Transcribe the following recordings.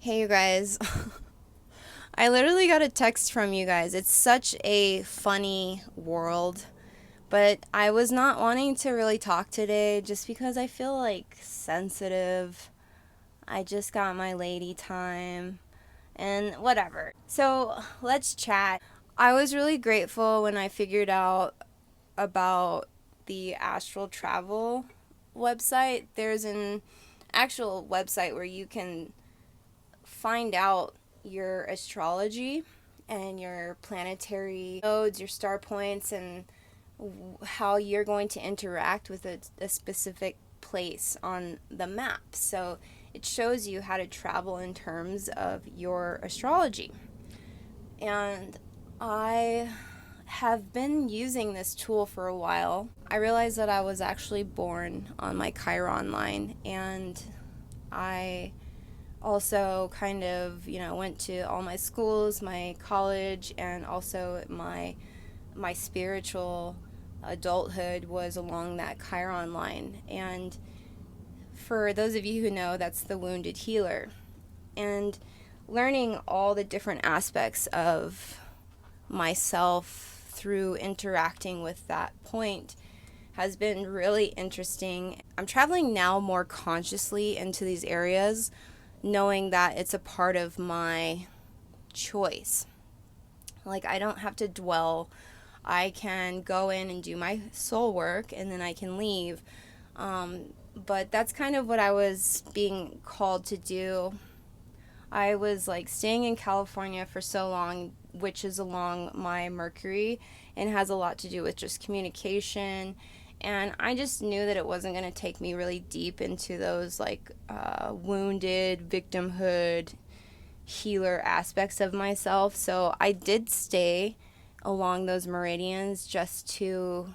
Hey, you guys. I literally got a text from you guys. It's such a funny world, but I was not wanting to really talk today just because I feel like sensitive. I just got my lady time and whatever. So let's chat. I was really grateful when I figured out about the astral travel website. There's an actual website where you can find out your astrology and your planetary nodes, your star points, and how you're going to interact with a specific place on the map. So it shows you how to travel in terms of your astrology. And I have been using this tool for a while. I realized that I was actually born on my Chiron line, and I also kind of, went to all my schools, my college, and also my spiritual adulthood was along that Chiron line. And for those of you who know, that's the wounded healer. And learning all the different aspects of myself through interacting with that point has been really interesting. I'm traveling now more consciously into these areas, knowing that it's a part of my choice. Like, I don't have to dwell. I can go in and do my soul work and then I can leave. But that's kind of what I was being called to do. I was like staying in California for so long, which is along my Mercury, and has a lot to do with just communication. And I just knew that it wasn't going to take me really deep into those like wounded victimhood healer aspects of myself. So I did stay along those meridians just to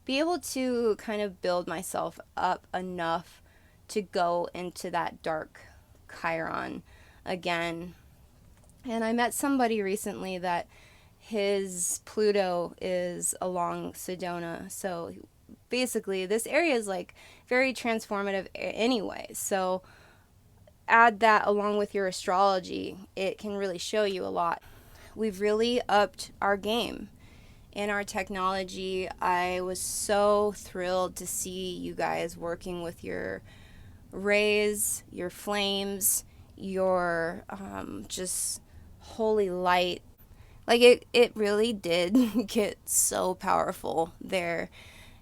be able to kind of build myself up enough to go into that dark Chiron again. And I met somebody recently that his Pluto is along Sedona. So basically, this area is like very transformative anyway. So add that along with your astrology, it can really show you a lot. We've really upped our game in our technology. I was so thrilled to see you guys working with your rays, your flames, your just holy light. Like it really did get so powerful there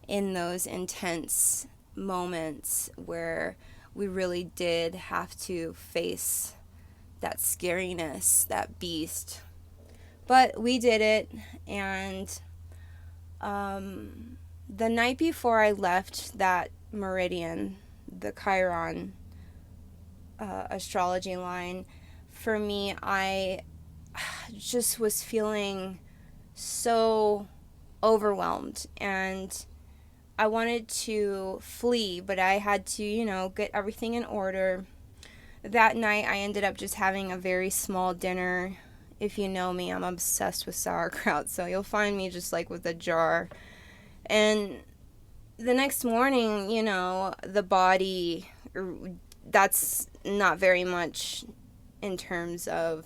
in those intense moments where we really did have to face that scariness, that beast. But we did it, and the night before I left that meridian, the Chiron astrology line, for me, I just was feeling so overwhelmed, and I wanted to flee, but I had to, get everything in order. That night, I ended up just having a very small dinner. If you know me, I'm obsessed with sauerkraut, so you'll find me just like with a jar. And the next morning, the body, that's not very much in terms of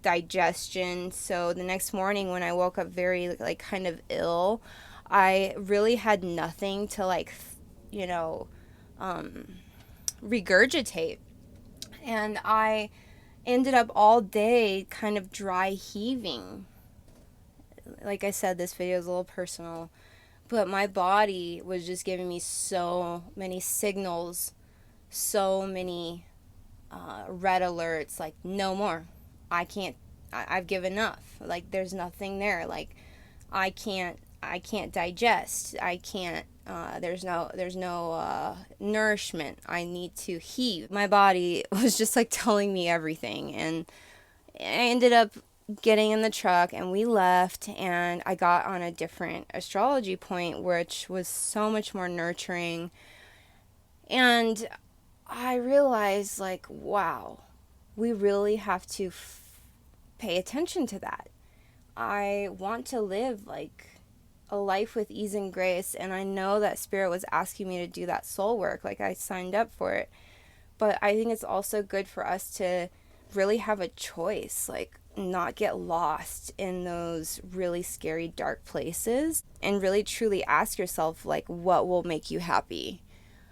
digestion. So the next morning when I woke up very like kind of ill, I really had nothing to like, you know, regurgitate. And I ended up all day kind of dry heaving. Like I said, this video is a little personal, but my body was just giving me so many signals, so many red alerts, like no more. I can't. I've given enough. Like there's nothing there. Like I can't. I can't digest. I can't. There's no nourishment. I need to heave. My body was just like telling me everything, and I ended up getting in the truck and we left, and I got on a different astrology point which was so much more nurturing. And I realized, like, wow, we really have to pay attention to that. I want to live like a life with ease and grace, and I know that spirit was asking me to do that soul work, like I signed up for it. But I think it's also good for us to really have a choice, like not get lost in those really scary dark places and really truly ask yourself like what will make you happy.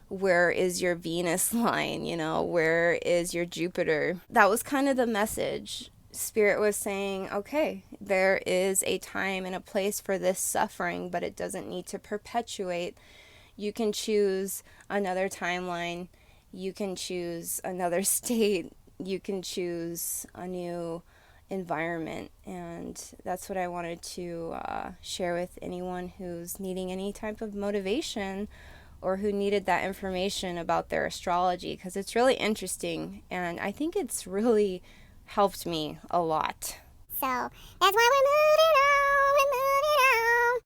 Where is your Venus line, where is your Jupiter? That was kind of the message. Spirit was saying, okay, there is a time and a place for this suffering, but it doesn't need to perpetuate. You can choose another timeline. You can choose another state. You can choose a new environment. And that's what I wanted to share with anyone who's needing any type of motivation or who needed that information about their astrology, because it's really interesting and I think it's really helped me a lot. So that's why we're moving on, we're moving